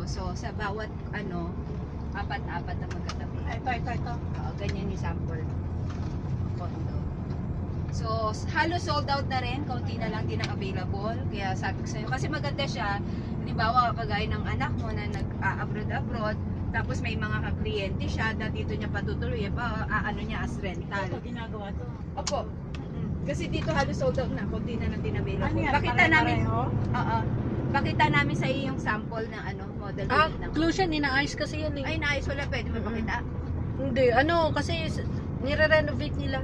condo. So, sa bawat, apat-apat na magkatabi. Ito. Ganyan yung sample condo. So, halos sold out na rin. Kaunti na lang din ang available. Kaya sabi ko sa'yo, kasi maganda siya. Halimbawa, kagaya ng anak mo na nag-abroad, tapos may mga kakliyente siya na dito niya patutuloy, ano niya as rental. Ito ginagawa to. Opo. Kasi dito halos sold out na. Kaunti na lang din available. Ano yan? Pakita namin. Pare-pareho? Oo. Pakita namin sa iyo yung sample ng model unit ng. Clue siya, ninaayos kasi yan eh. Ay, nice. Wala, pwede mo pakita. Hindi, kasi nire-renovate nila.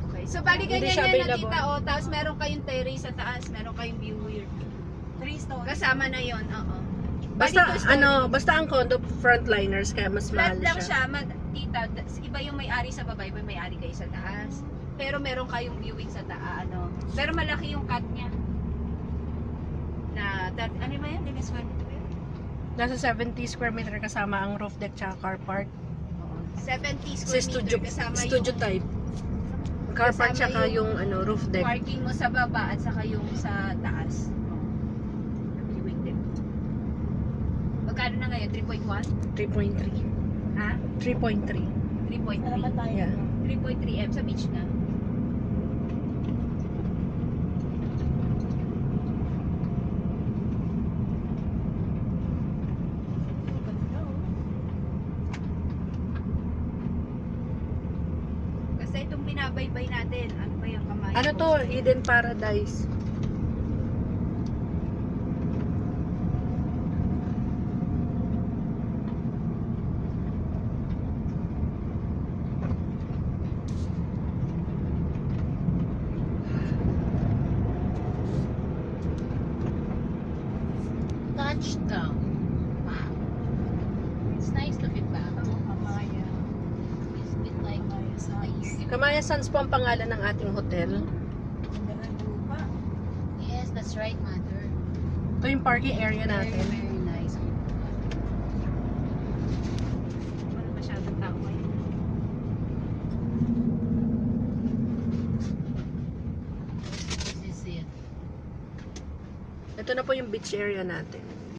Okay. So, bali Hindi ganyan siya yan available. nakita, Tapos meron kayong terrace sa taas, meron kayong viewer. 3 stories. Kasama na yon, oo. Basta, Bali, two story. basta ang condo frontliners, kaya mas Flat mahal lang siya. tita, iba yung may-ari sa baba, iba yung may-ari kayo sa taas. Pero meron kayong viewing sa taas, Pero malaki yung cut niya. Ano ba yan? Dinis one? Nasa 70 square meter kasama ang roof deck tsaka car park. 70 Sa square meter kasama studio yung type. Car park kasama tsaka yung roof deck. parking mo sa baba at saka yung sa taas. Viewing deck. Magkano na ngayon? 3.1? 3.3. Ha? 3.3. 3.3. Salamat tayo. Yeah. 3.3M sa beach na. Kasi itong binabaybay natin, ano ba yung kamay? Ano to? Eden Paradise. Touchdown. Wow. It's nice to be back. Kamaya. It's a bit like nice. Kamaya Sands po ang pangalan ng ating hotel. Ganda ng lupa. Yes, that's right, mother. Ito yung parking area Very, natin. very nice. Wala masyadong tao ngayon. This is it. Ito na po yung beach area natin.